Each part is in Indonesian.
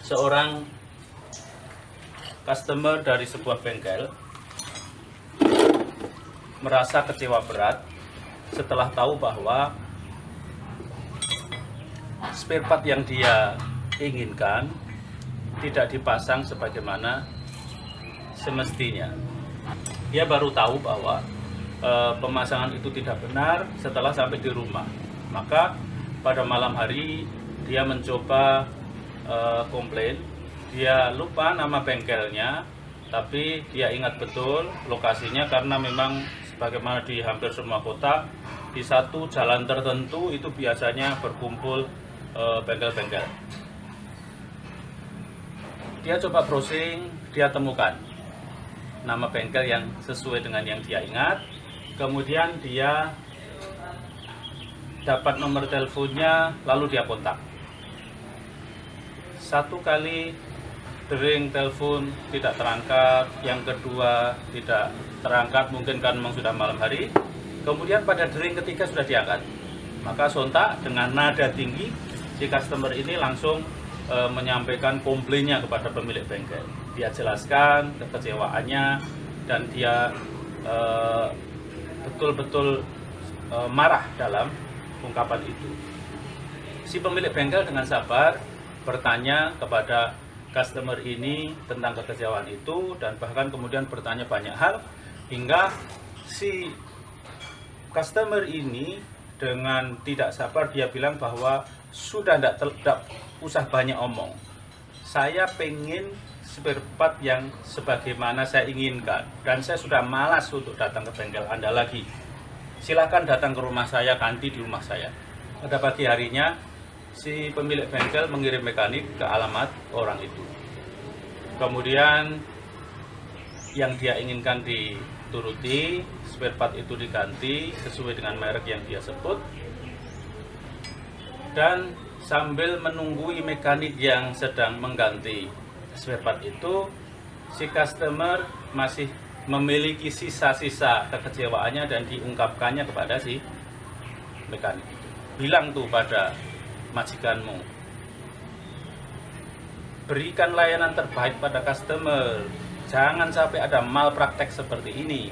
seorang customer dari sebuah bengkel merasa kecewa berat setelah tahu bahwa spare part yang dia inginkan tidak dipasang sebagaimana semestinya. Dia baru tahu bahwa pemasangan itu tidak benar setelah sampai di rumah. Maka pada malam hari dia mencoba komplain. Dia lupa nama bengkelnya, tapi dia ingat betul lokasinya karena memang sebagaimana di hampir semua kota, di satu jalan tertentu itu biasanya berkumpul bengkel-bengkel. Dia coba browsing, dia temukan nama bengkel yang sesuai dengan yang dia ingat. Kemudian dia dapat nomor teleponnya, lalu dia kontak. Satu kali dering telepon tidak terangkat, yang kedua tidak terangkat, mungkin kan memang sudah malam hari. Kemudian pada dering ketiga sudah diangkat. Maka sontak dengan nada tinggi, si customer ini langsung menyampaikan komplainnya kepada pemilik bengkel. Dia jelaskan kekecewaannya dan dia betul-betul marah dalam ungkapan itu. Si pemilik bengkel dengan sabar bertanya kepada customer ini tentang kekecewaan itu dan bahkan kemudian bertanya banyak hal hingga si customer ini dengan tidak sabar dia bilang bahwa sudah tidak usah banyak omong. Saya pengen spare part yang sebagaimana saya inginkan dan saya sudah malas untuk datang ke bengkel Anda lagi. Silakan datang ke rumah saya, ganti di rumah saya. Pada pagi harinya si pemilik bengkel mengirim mekanik ke alamat orang itu. Kemudian yang dia inginkan dituruti, spare part itu diganti sesuai dengan merek yang dia sebut. Dan sambil menunggu mekanik yang sedang mengganti spare part itu, si customer masih memiliki sisa-sisa kekecewaannya dan diungkapkannya kepada si mekanik itu. Bilang tuh pada majikanmu, berikan layanan terbaik pada customer. Jangan sampai ada malpraktek seperti ini.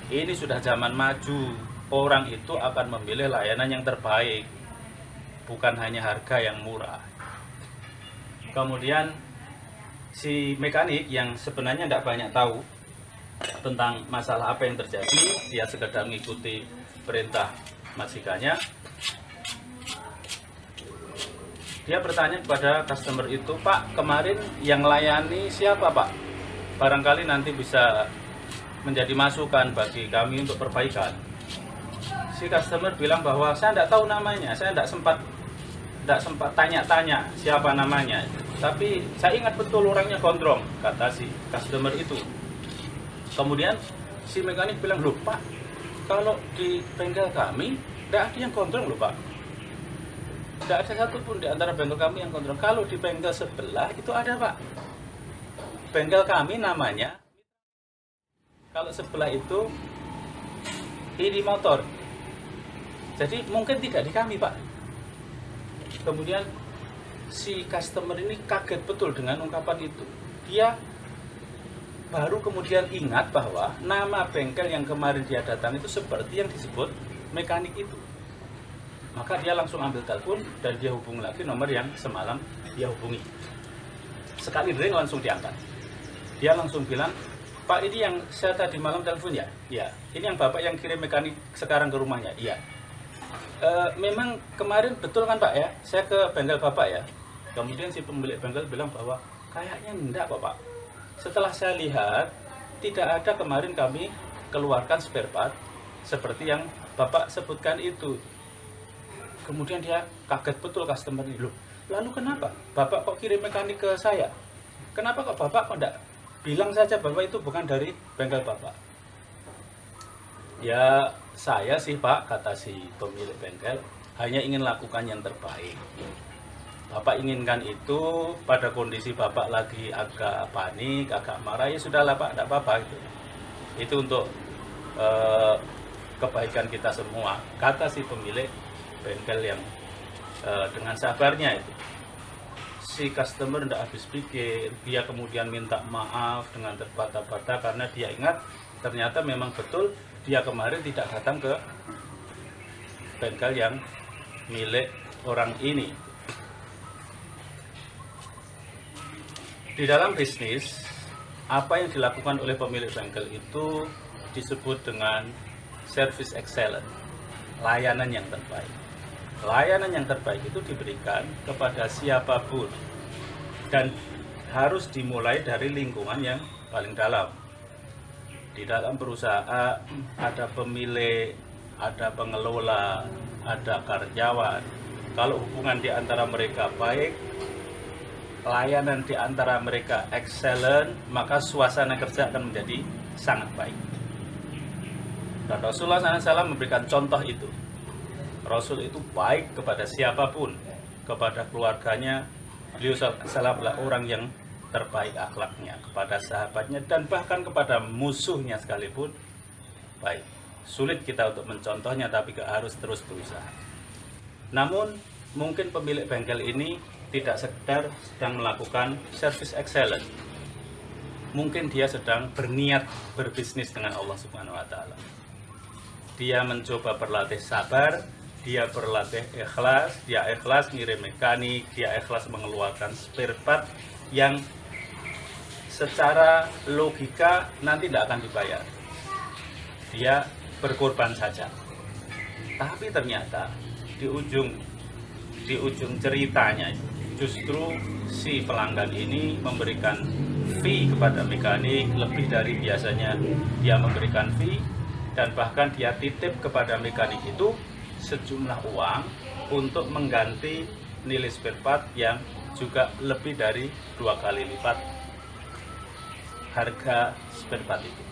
Ini sudah zaman maju. Orang itu akan memilih layanan yang terbaik, bukan hanya harga yang murah. Kemudian si mekanik yang sebenarnya tidak banyak tahu tentang masalah apa yang terjadi, dia sekedar mengikuti perintah majikannya. Dia bertanya kepada customer itu, Pak, kemarin yang layani siapa Pak? Barangkali nanti bisa menjadi masukan bagi kami untuk perbaikan. Si customer bilang bahwa saya tidak tahu namanya, saya tidak sempat tanya-tanya siapa namanya. Tapi saya ingat betul orangnya gondrong, kata si customer itu. Kemudian si mekanik bilang, loh Pak, kalau di bengkel kami tidak ada yang gondrong loh Pak. Tidak ada satupun di antara bengkel kami yang kontrol. Kalau di bengkel sebelah itu ada Pak. Bengkel kami namanya, kalau sebelah itu ini motor. Jadi mungkin tidak di kami Pak. Kemudian si customer ini kaget betul dengan ungkapan itu. Dia baru kemudian ingat bahwa nama bengkel yang kemarin dia datang itu seperti yang disebut mekanik itu. Maka dia langsung ambil telepon dan dia hubungi lagi nomor yang semalam dia hubungi. Sekali ring langsung diangkat. Dia langsung bilang, Pak, ini yang saya tadi malam telepon ya? Iya. Ini yang Bapak yang kirim mekanik sekarang ke rumahnya? Iya. Memang kemarin betul kan Pak ya? Saya ke bengkel Bapak ya? Kemudian si pemilik bengkel bilang bahwa kayaknya enggak Bapak. Setelah saya lihat, tidak ada kemarin kami keluarkan spare part seperti yang Bapak sebutkan itu. Kemudian dia kaget betul customer ini. Loh, lalu kenapa Bapak kok kirim mekanik ke saya? Kenapa kok Bapak kok enggak bilang saja bahwa itu bukan dari bengkel Bapak? Ya saya sih Pak, kata si pemilik bengkel, hanya ingin lakukan yang terbaik. Bapak inginkan itu pada kondisi Bapak lagi agak panik, agak marah, ya sudahlah Pak, tidak apa-apa itu. Itu untuk kebaikan kita semua, kata si pemilik bengkel yang dengan sabarnya itu. si customer tidak habis pikir, dia kemudian minta maaf dengan terbata-bata karena dia ingat ternyata memang betul dia kemarin tidak datang ke bengkel yang milik orang ini. Di dalam bisnis, apa yang dilakukan oleh pemilik bengkel itu disebut dengan service excellent, layanan yang terbaik. Layanan yang terbaik itu diberikan kepada siapapun dan harus dimulai dari lingkungan yang paling dalam. Di dalam perusahaan ada pemilik, ada pengelola, ada karyawan. Kalau hubungan di antara mereka baik, layanan di antara mereka excellent, maka suasana kerja akan menjadi sangat baik. Dan Rasulullah SAW memberikan contoh itu. Rasul itu baik kepada siapapun, kepada keluarganya. Beliau SAW adalah orang yang terbaik akhlaknya, kepada sahabatnya, dan bahkan kepada musuhnya sekalipun baik. Sulit kita untuk mencontohnya, tapi harus terus berusaha. Namun, mungkin pemilik bengkel ini tidak sekedar sedang melakukan service excellent. Mungkin dia sedang berniat berbisnis dengan Allah Subhanahu wa Ta'ala. Dia mencoba berlatih sabar, dia berlatih ikhlas, dia ikhlas ngirim mekanik, dia ikhlas mengeluarkan spare part yang secara logika nanti tidak akan dibayar. Dia berkorban saja. Tapi ternyata di ujung ceritanya justru si pelanggan ini memberikan fee kepada mekanik lebih dari biasanya dia memberikan fee, dan bahkan dia titip kepada mekanik itu sejumlah uang untuk mengganti nilai spare part yang juga lebih dari 2 kali lipat harga spare part itu.